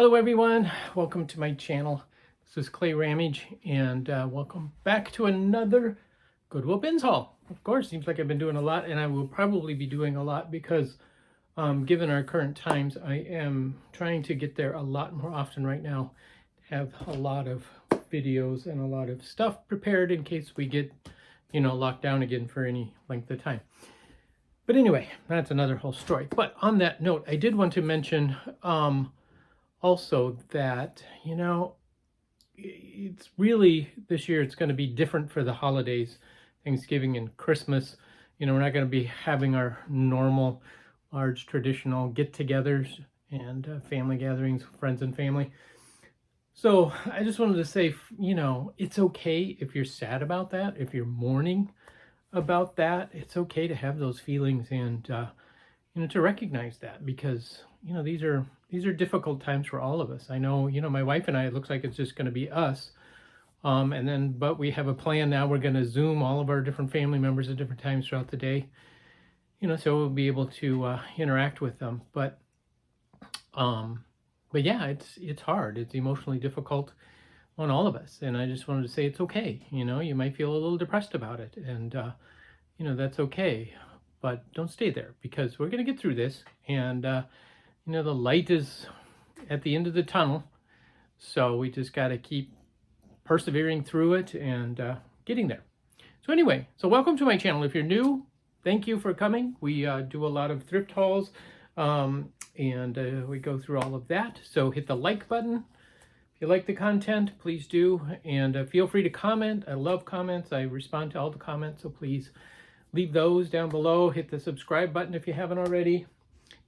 Hello everyone, welcome to my channel. This is clayrammage and welcome back to another Goodwill Bins Haul. Of course, seems like I've been doing a lot and I will probably be doing a lot because given our current times, I am trying to get there a lot more often right now. Have a lot of videos and a lot of stuff prepared in case we get, locked down again for any length of time. But anyway, that's another whole story. But on that note, I did want to mention also that, it's really, this year it's going to be different for the holidays, Thanksgiving and Christmas. We're not going to be having our normal, large, traditional get-togethers and family gatherings, friends and family. So I just wanted to say, it's okay if you're sad about that, if you're mourning about that. It's okay to have those feelings and, to recognize that because, these are difficult times for all of us. I know, my wife and I, it looks like it's just going to be us. But we have a plan now. We're going to Zoom all of our different family members at different times throughout the day, so we'll be able to interact with them. But yeah, it's hard. It's emotionally difficult on all of us. And I just wanted to say it's okay. You might feel a little depressed about it. And, that's okay. But don't stay there because we're going to get through this. And, the light is at the end of the tunnel. So we just got to keep persevering through it and getting there. So anyway, so welcome to my channel. If you're new, thank you for coming. We do a lot of thrift hauls and we go through all of that. So hit the like button. If you like the content, please do. And feel free to comment. I love comments. I respond to all the comments. So please leave those down below. Hit the subscribe button if you haven't already.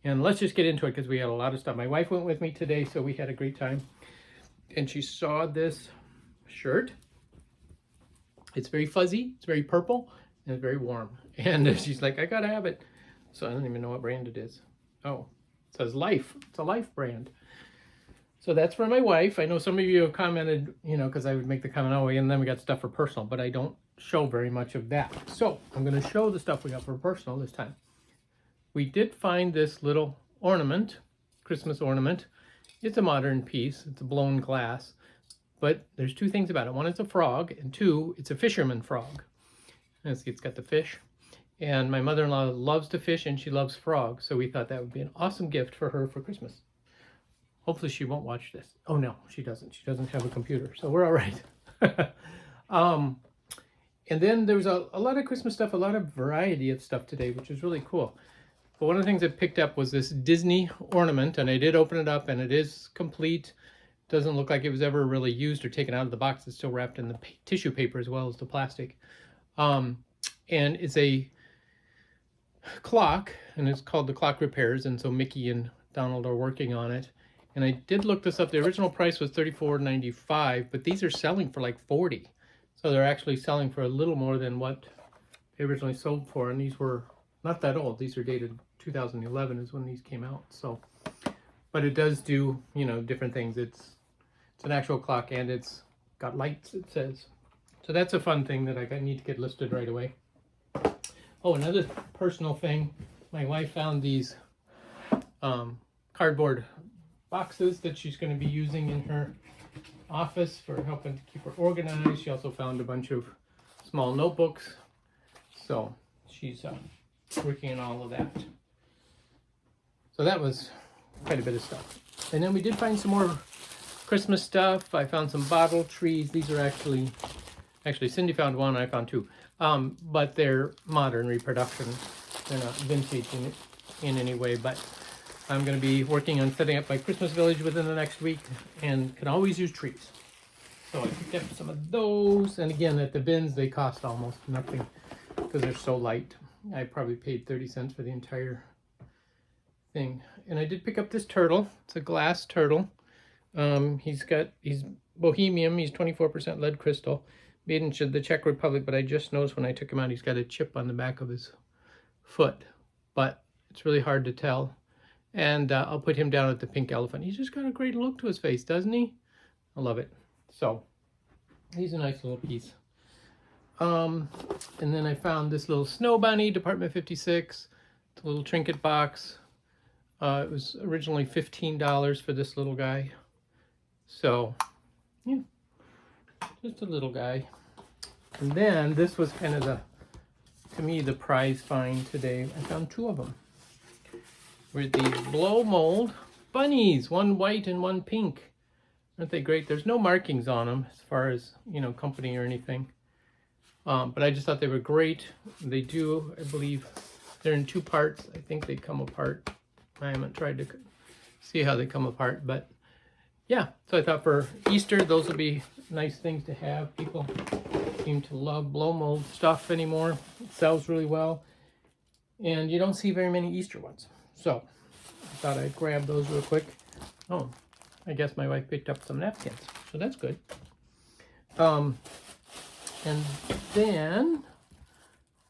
And let's just get into it because we had a lot of stuff. My wife went with me today, so we had a great time. And she saw this shirt. It's very fuzzy, it's very purple, and it's very warm. And she's like, I gotta have it. So I don't even know what brand it is. Oh, it says Life. It's a Life brand. So that's for my wife. I know some of you have commented, because I would make the comment, oh, and then we got stuff for personal, but I don't show very much of that. So I'm gonna show the stuff we got for personal this time. We did find this little ornament, Christmas ornament. It's a modern piece. It's a blown glass. But there's two things about it. One, it's a frog, and two, it's a fisherman frog. And see, it's got the fish. And my mother-in-law loves to fish, and she loves frogs. So we thought that would be an awesome gift for her for Christmas. Hopefully she won't watch this. Oh, no, she doesn't. She doesn't have a computer, so we're all right. And then there was a lot of Christmas stuff, a lot of variety of stuff today, which is really cool. But one of the things I picked up was this Disney ornament, and I did open it up, and it is complete. Doesn't look like it was ever really used or taken out of the box. It's still wrapped in the tissue paper as well as the plastic. And it's a clock, and it's called the Clock Repairs, and so Mickey and Donald are working on it. And I did look this up. The original price was $34.95, but these are selling for like $40. So they're actually selling for a little more than what they originally sold for, and these were not that old. These are dated 2011 is when these came out. So, but it does do, different things. It's an actual clock and it's got lights, it says. So that's a fun thing that I need to get listed right away. Oh, another personal thing. My wife found these cardboard boxes that she's going to be using in her office for helping to keep her organized. She also found a bunch of small notebooks. So she's working on all of that. So that was quite a bit of stuff. And then we did find some more Christmas stuff. I found some bottle trees. These are actually Cindy found one, I found two. But they're modern reproductions. They're not vintage in any way, but I'm going to be working on setting up my Christmas village within the next week and can always use trees. So I picked up some of those. And again, at the bins, they cost almost nothing because they're so light. I probably paid 30 cents for the entire thing. And I did pick up this turtle. It's a glass turtle. He's bohemian. He's 24% lead crystal. Made in the Czech Republic, but I just noticed when I took him out, he's got a chip on the back of his foot. But it's really hard to tell. And I'll put him down at the pink elephant. He's just got a great look to his face, doesn't he? I love it. So he's a nice little piece. And then I found this little snow bunny, Department 56. It's a little trinket box. It was originally $15 for this little guy. So, yeah, just a little guy. And then this was kind of to me, the prize find today. I found 2 of them. Were these blow mold bunnies, one white and one pink. Aren't they great? There's no markings on them as far as, company or anything. But I just thought they were great. They do, I believe, they're in 2 parts. I think they come apart. I haven't tried to see how they come apart, but yeah. So I thought for Easter, those would be nice things to have. People seem to love blow mold stuff anymore. It sells really well. And you don't see very many Easter ones. So I thought I'd grab those real quick. Oh, I guess my wife picked up some napkins, so that's good. And then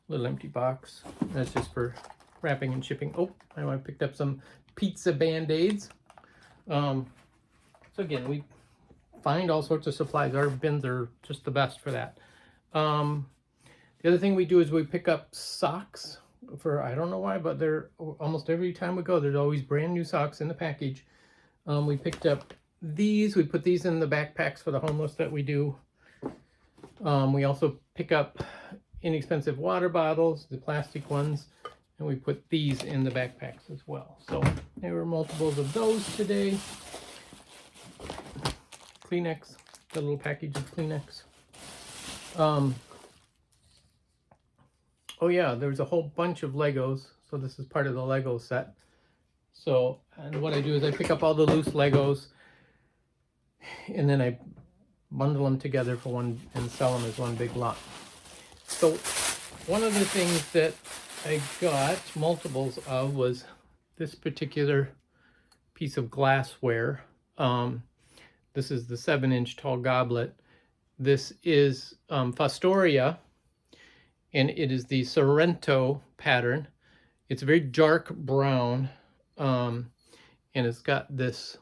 little empty box. That's just for wrapping and shipping. Oh, my wife picked up some pizza Band-Aids. So again, we find all sorts of supplies. Our bins are just the best for that. The other thing we do is we pick up socks for, I don't know why, but they're almost every time we go, there's always brand new socks in the package. We picked up these. We put these in the backpacks for the homeless that we do. We also pick up inexpensive water bottles, the plastic ones, and we put these in the backpacks as well. So there were multiples of those today. Kleenex, the little package of Kleenex. Oh yeah, there's a whole bunch of Legos. So this is part of the Lego set. So, and what I do is I pick up all the loose Legos and then I bundle them together for one and sell them as one big lot. So one of the things that I got multiples of was this particular piece of glassware. This is the 7-inch tall goblet. This is Fostoria, and it is the Sorrento pattern. It's a very dark brown, and it's got this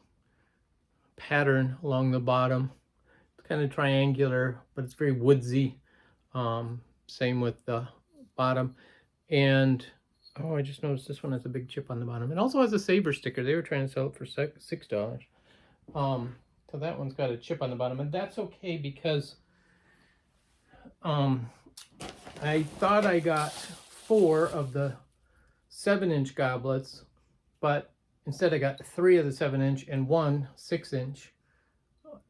pattern along the bottom. It's kind of triangular, but it's very woodsy. Same with the bottom. And oh, I just noticed this one has a big chip on the bottom. It also has a Saver sticker. They were trying to sell it for $6. So that one's got a chip on the bottom, and that's okay because I thought I got 4 of the 7-inch goblets, but instead I got 3 of the 7-inch and 1 6-inch.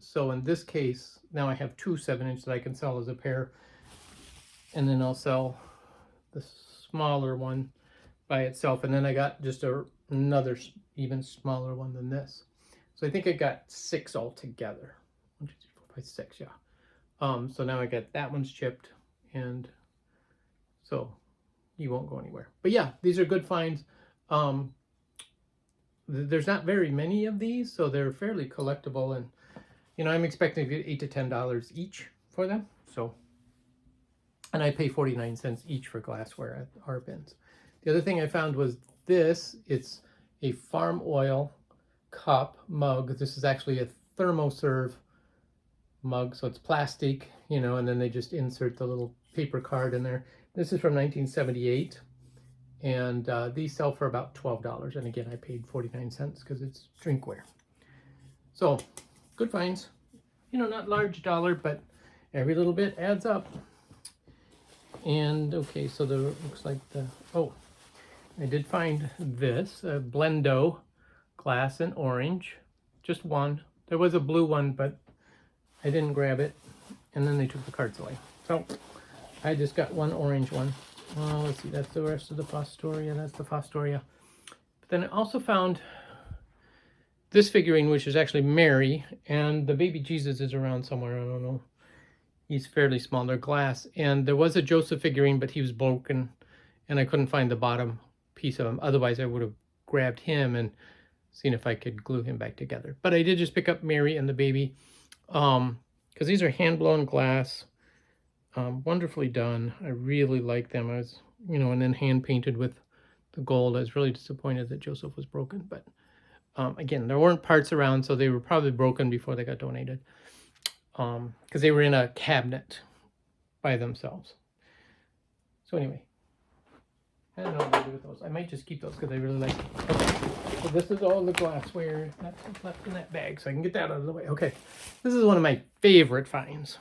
So in this case, now I have 2 7-inch that I can sell as a pair, and then I'll sell the smaller one by itself, and then I got just another even smaller one than this. So I think I got 6 altogether. 1, 2, 3, 4, 5, 6, yeah. So now I got that one's chipped, and so he won't go anywhere. But yeah, these are good finds. There's not very many of these, so they're fairly collectible, and I'm expecting to get $8 to $10 each for them. So, and I pay 49 cents each for glassware at our bins. The other thing I found was this. It's a farm oil cup mug. This is actually a thermoserve mug, so it's plastic, and then they just insert the little paper card in there. This is from 1978, and these sell for about $12. And again, I paid 49 cents because it's drinkware. So good finds. Not large dollar, but every little bit adds up. And okay, so there looks like I did find this Blendo glass in orange, just one. There was a blue one, but I didn't grab it, and then they took the cards away. So I just got one orange one. Let's see, that's the rest of the Fostoria. That's the Fostoria. But then I also found this figurine, which is actually Mary, and the baby Jesus is around somewhere. I don't know. He's fairly small. They're glass. And there was a Joseph figurine, but he was broken, and I couldn't find the bottom piece of him. Otherwise, I would have grabbed him and seen if I could glue him back together. But I did just pick up Mary and the baby, because these are hand-blown glass. Wonderfully done. I really like them. I was, and then hand-painted with the gold. I was really disappointed that Joseph was broken, but again, there weren't parts around, so they were probably broken before they got donated, because they were in a cabinet by themselves. So anyway, I don't know what to do with those. I might just keep those because I really like them. Okay, so this is all the glassware that's left in that bag, so I can get that out of the way. Okay, this is one of my favorite finds.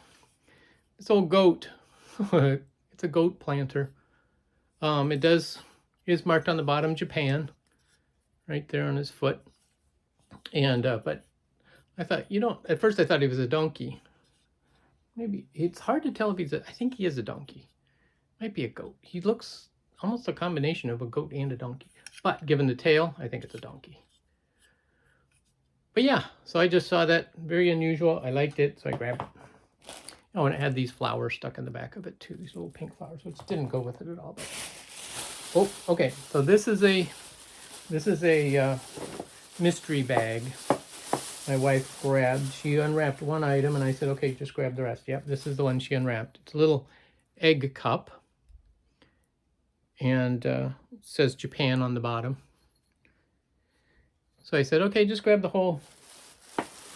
This old goat. It's a goat planter. It is marked on the bottom Japan, right there on his foot. And but I thought, at first I thought he was a donkey. Maybe it's hard to tell if I think he is a donkey. Might be a goat. He looks almost a combination of a goat and a donkey. But given the tail, I think it's a donkey. But yeah, so I just saw that. Very unusual. I liked it, so I grabbed it. Oh, and it had these flowers stuck in the back of it too. These little pink flowers, which didn't go with it at all. But... oh, okay. So this is a mystery bag my wife grabbed. She unwrapped one item, and I said, okay, just grab the rest. Yep, this is the one she unwrapped. It's a little egg cup. And it says Japan on the bottom. So I said, okay, just grab the whole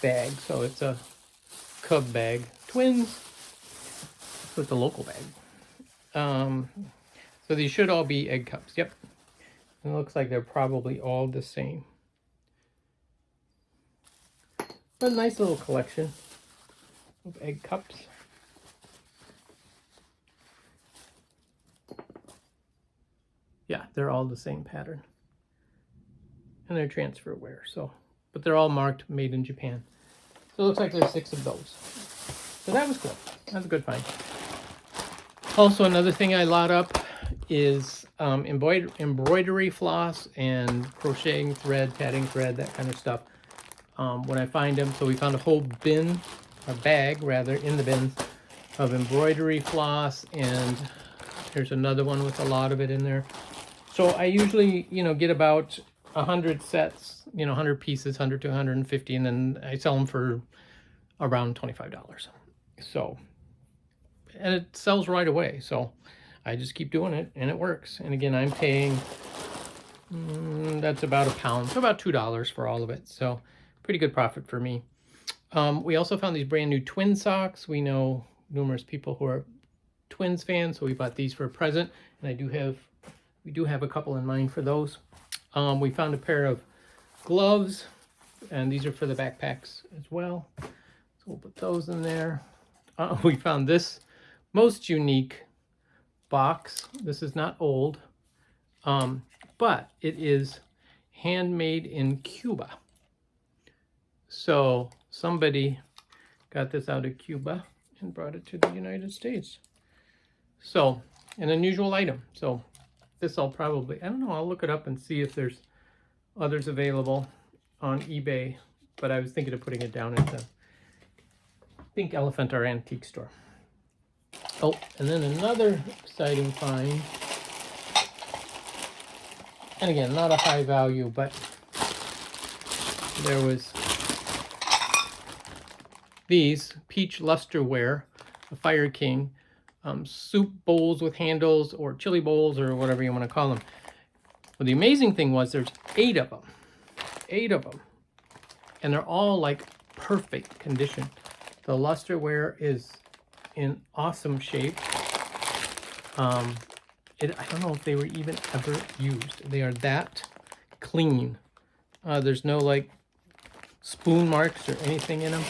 bag. So it's a cub bag. Twins. So it's a local bag. So these should all be egg cups. Yep. And it looks like they're probably all the same. A nice little collection of egg cups. Yeah, they're all the same pattern. And they're transfer wear, but they're all marked made in Japan. So it looks like there's 6 of those. So that was cool. That was a good find. Also, another thing I lot up is embroidery floss and crocheting thread, tatting thread, that kind of stuff. When I find them, so we found a whole bag in the bins of embroidery floss, and there's another one with a lot of it in there. So I usually, get about 100 sets, 100 pieces, 100 to 150, and then I sell them for around $25. So, and it sells right away. So I just keep doing it, and it works. And again, I'm paying, that's about £1, so about $2 for all of it. So pretty good profit for me. We also found these brand new twin socks. We know numerous people who are Twins fans, so we bought these for a present, and we do have a couple in mind for those. We found a pair of gloves, and these are for the backpacks as well. So we'll put those in there. We found this most unique box. This is not old, but it is handmade in Cuba. So somebody got this out of Cuba and brought it to the United States. So, an unusual item. So this I'll probably, I don't know, I'll look it up and see if there's others available on eBay. But I was thinking of putting it down at the Pink Elephant, our antique store. Oh, and then another exciting find. And again, not a high value, but there was these peach lusterware, a Fire King, soup bowls with handles, or chili bowls, or whatever you want to call them. Well, the amazing thing was there's 8 of them. 8 of them. And they're all like perfect condition. The lusterware is in awesome shape. I don't know if they were even ever used. They are that clean. There's no like spoon marks or anything in them.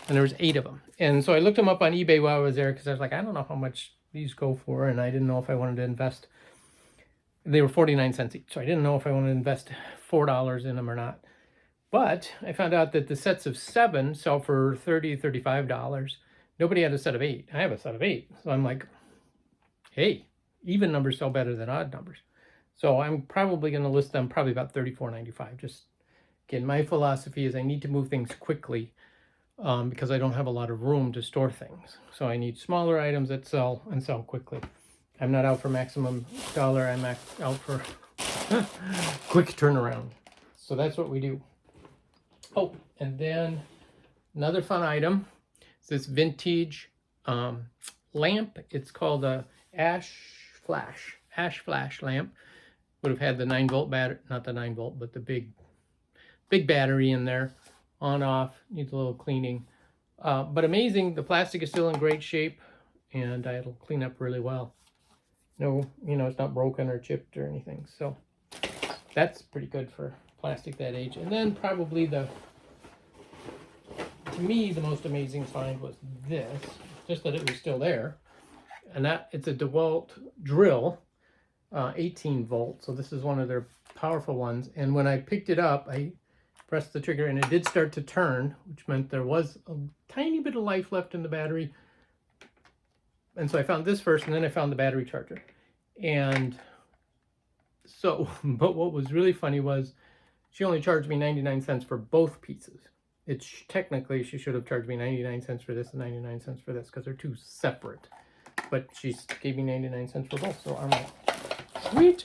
And there was 8 of them. And so I looked them up on eBay while I was there, because I was like, I don't know how much these go for, and I didn't know if I wanted to invest. They were 49 cents each, so I didn't know if I wanted to invest $4 in them or not. But I found out that the sets of 7 sell for $30, $35. Nobody had a set of 8. I have a set of 8. So I'm like, hey, even numbers sell better than odd numbers. So I'm probably going to list them probably about $34.95. Just, again, my philosophy is I need to move things quickly. Because I don't have a lot of room to store things. So I need smaller items that sell and sell quickly. I'm not out for maximum dollar, I'm out for quick turnaround. So that's what we do. Oh, and then another fun item is this vintage lamp. It's called a ash flash lamp. Would have had the 9-volt battery, not the 9-volt, but the big battery in there. On, off, needs a little cleaning. But amazing, the plastic is still in great shape, and it'll clean up really well. No, you know, it's not broken or chipped or anything. So that's pretty good for plastic that age. And then probably to me, the most amazing find was this, just that it was still there. And that it's a DeWalt drill, 18 volt. So this is one of their powerful ones. And when I picked it up, I pressed the trigger and it did start to turn, which meant there was a tiny bit of life left in the battery. And so I found this first, and then I found the battery charger. And so, but what was really funny was she only charged me 99 cents for both pieces. It's technically, she should have charged me 99 cents for this and 99 cents for this because they're two separate. But she gave me 99 cents for both. So I'm like, sweet.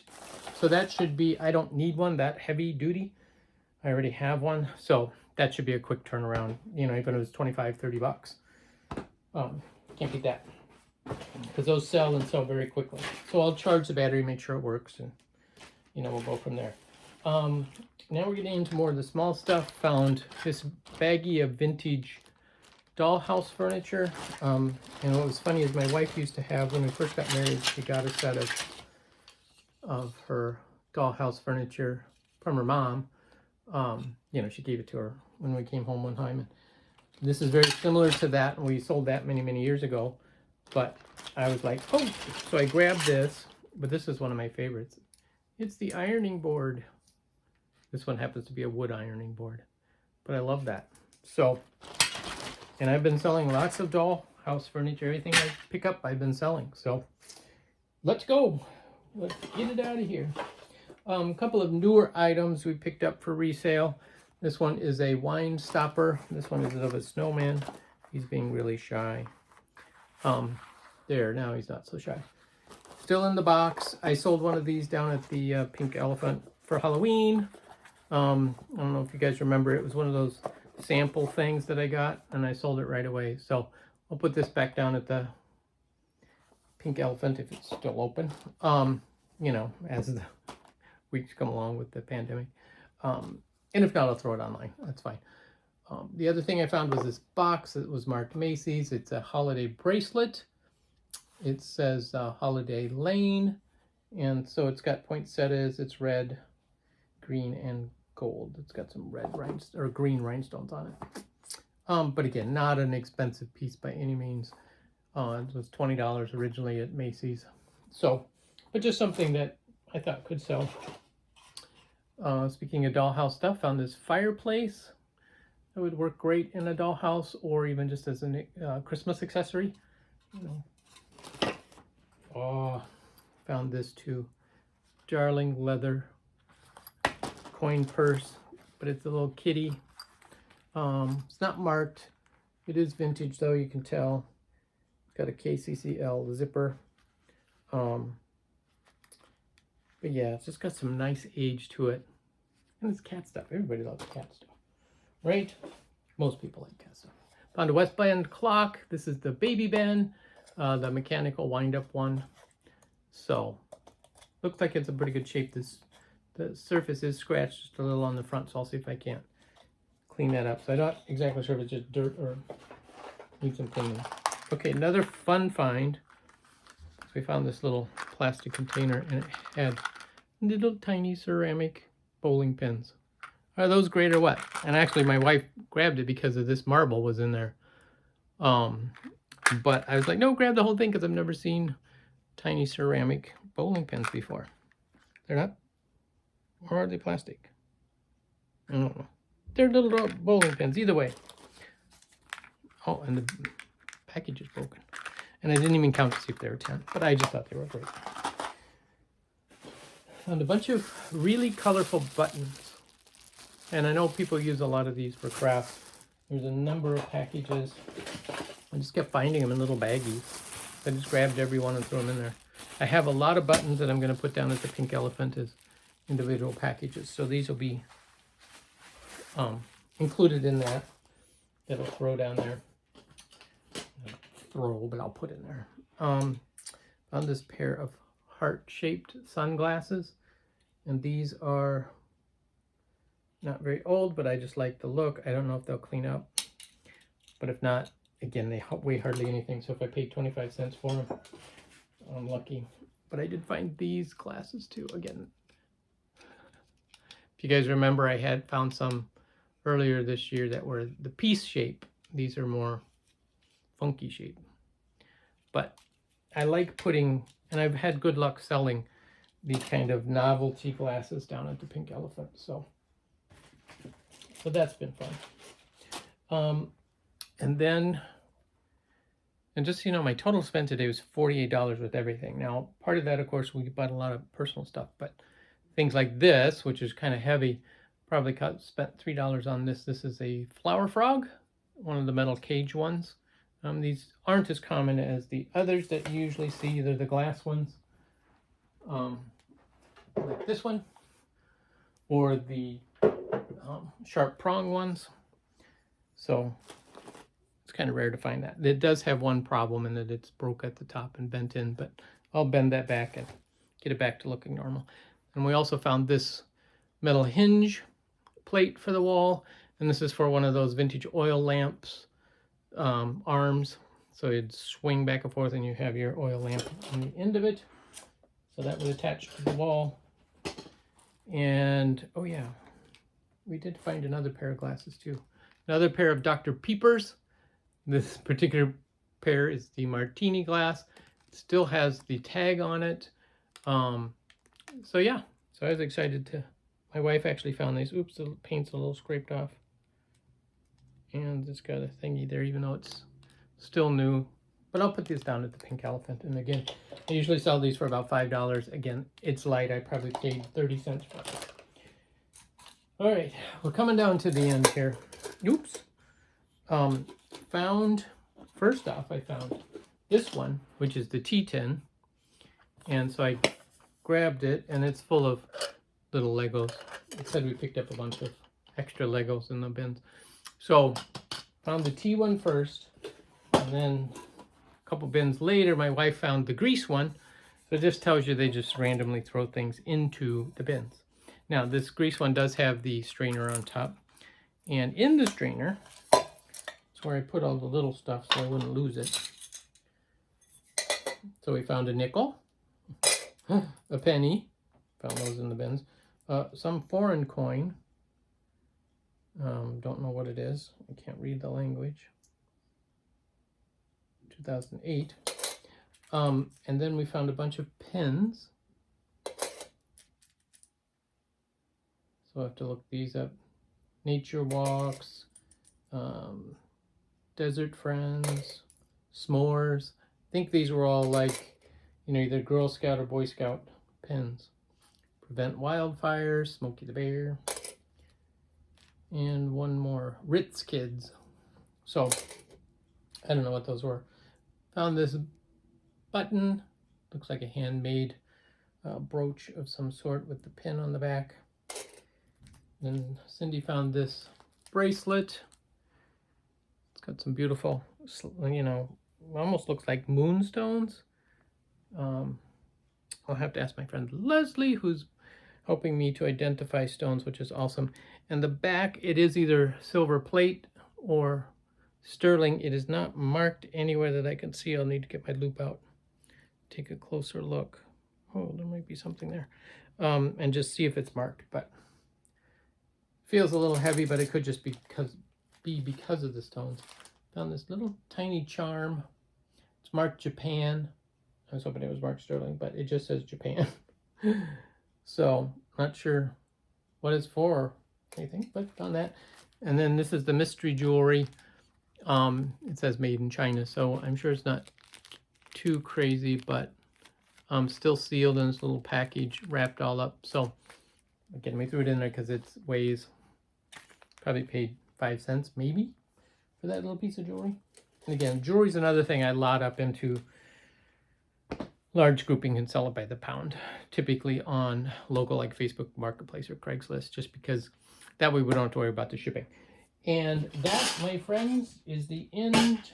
So that should be, I don't need one that heavy duty. I already have one. So that should be a quick turnaround. You know, even if it was 25, 30 bucks. Can't beat that. Because those sell and sell very quickly. So I'll charge the battery, make sure it works, and you know, we'll go from there. Now we're getting into more of the small stuff. Found this baggie of vintage dollhouse furniture. And what was funny is my wife used to have, when we first got married, she got a set of her dollhouse furniture from her mom. You know, she gave it to her when we came home one time. And this is very similar to that, and we sold that many, many years ago. But I was like, oh, so I grabbed this, but this is one of my favorites. It's the ironing board. This one happens to be a wood ironing board, but I love that. So, and I've been selling lots of dollhouse furniture. Everything I pick up, I've been selling. So let's go. Let's get it out of here. A couple of newer items we picked up for resale. This one is a wine stopper. This one is of a snowman. He's being really shy. There, now he's not so shy. Still in the box. I sold one of these down at the Pink Elephant for Halloween. I don't know if you guys remember, it was one of those sample things that I got, and I sold it right away. So I'll put this back down at the Pink Elephant if it's still open, you know, as the weeks come along with the pandemic. And if not, I'll throw it online. That's fine. The other thing I found was this box that was marked Macy's. It's a holiday bracelet. It says Holiday Lane. And so it's got poinsettias. It's red, green, and gold. It's got some red rhinestones or green rhinestones on it. But again, not an expensive piece by any means. It was $20 originally at Macy's. So, but just something that I thought could sell. Speaking of dollhouse stuff, found this fireplace. That would work great in a dollhouse or even just as a Christmas accessory. You know. Oh, found this too. Darling leather coin purse, but it's a little kitty. It's not marked. It is vintage though, you can tell. It's got a KCCL zipper. But yeah, it's just got some nice age to it. And it's cat stuff. Everybody loves cat stuff. Right? Most people like cat stuff. Found a West Bend clock. This is the Baby Ben, the mechanical wind-up one. So, looks like it's in pretty good shape. The surface is scratched just a little on the front, so I'll see if I can't clean that up. So I'm not exactly sure if it's just dirt or needs some cleaning. Okay, another fun find. So we found this little plastic container, and it had little tiny ceramic bowling pins. Are those great or what? And actually my wife grabbed it because of this marble was in there. But I was like, no, grab the whole thing because I've never seen tiny ceramic bowling pins before. They're not, or are they plastic? I don't know. They're little bowling pins, either way. Oh, and the package is broken. And I didn't even count to see if they were 10, but I just thought they were great. Found a bunch of really colorful buttons. And I know people use a lot of these for crafts. There's a number of packages. I just kept finding them in little baggies. I just grabbed every one and threw them in there. I have a lot of buttons that I'm going to put down at the Pink Elephant as individual packages. So these will be included in that. That'll throw down there. Not throw, but I'll put in there. Found this pair of heart-shaped sunglasses. And these are not very old, but I just like the look. I don't know if they'll clean up. But if not, again, they weigh hardly anything. So if I paid 25 cents for them, I'm lucky. But I did find these glasses too. Again, if you guys remember, I had found some earlier this year that were the piece shape. These are more funky shape. But I like putting, and I've had good luck selling these kind of novelty glasses down at the Pink Elephant. So that's been fun. And then, and just so you know, my total spend today was $48 with everything. Now, part of that, of course, we bought a lot of personal stuff, but things like this, which is kind of heavy, probably spent $3 on this. This is a flower frog, one of the metal cage ones. These aren't as common as the others that you usually see, either the glass ones, like this one, or the sharp prong ones. So it's kind of rare to find that. It does have one problem in that it's broke at the top and bent in, but I'll bend that back and get it back to looking normal. And we also found this metal hinge plate for the wall, and this is for one of those vintage oil lamps arms, so it'd swing back and forth and you have your oil lamp on the end of it. So that was attached to the wall. And oh yeah, we did find another pair of glasses too. Another pair of Dr. Peepers. This particular pair is the martini glass. It still has the tag on it. So yeah, so I was excited to, my wife actually found these. Oops, the paint's a little scraped off. And it's got a thingy there, even though it's still new. But I'll put these down at the Pink Elephant. And again, I usually sell these for about $5. Again, it's light. I probably paid 30 cents for it. All right, we're coming down to the end here. Oops. First off, I found this one, which is the tea tin. And so I grabbed it, and it's full of little Legos. It said we picked up a bunch of extra Legos in the bins. So found the tea one first, and then a couple bins later, my wife found the grease one. So this tells you they just randomly throw things into the bins. Now this grease one does have the strainer on top, and in the strainer, it's where I put all the little stuff so I wouldn't lose it. So we found a nickel, a penny, found those in the bins, some foreign coin. Don't know what it is. I can't read the language. 2008. And then we found a bunch of pins. So I have to look these up. Nature walks, desert friends, s'mores. I think these were all like, you know, either Girl Scout or Boy Scout pins. Prevent wildfires, Smokey the Bear. And one more, Ritz Kids. So, I don't know what those were. Found this button, looks like a handmade brooch of some sort with the pin on the back. Then Cindy found this bracelet. It's got some beautiful, you know, almost looks like moonstones. I'll have to ask my friend Leslie, who's helping me to identify stones, which is awesome. And the back, it is either silver plate or sterling. It is not marked anywhere that I can see. I'll need to get my loop out, take a closer look. Oh, there might be something there. And just see if it's marked. But feels a little heavy, but it could just be because of the stones. Found this little tiny charm. It's marked Japan. I was hoping it was marked sterling, but it just says Japan. So, not sure what it's for or anything, but found that. And then this is the mystery jewelry. It says made in China, so I'm sure it's not too crazy, but still sealed in this little package, wrapped all up. So, again, we threw it in there because it weighs, probably paid 5 cents maybe for that little piece of jewelry. And again, jewelry's another thing I lot up into large grouping and sell it by the pound, typically on local like Facebook Marketplace or Craigslist, just because that way we don't have to worry about the shipping. And that, my friends, is the end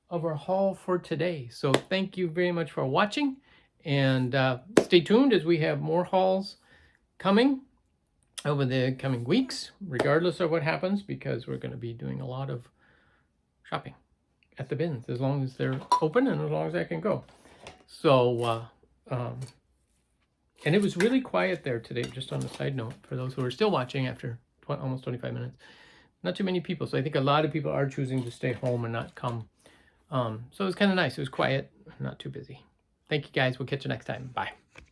of our haul for today. So thank you very much for watching, and stay tuned as we have more hauls coming over the coming weeks, regardless of what happens, because we're going to be doing a lot of shopping at the bins as long as they're open and as long as I can go. So And it was really quiet there today, just on a side note, for those who are still watching after almost 25 minutes. Not too many people, so I think a lot of people are choosing to stay home and not come. So it was kind of nice. It was quiet, not too busy. Thank you, guys. We'll catch you next time. Bye.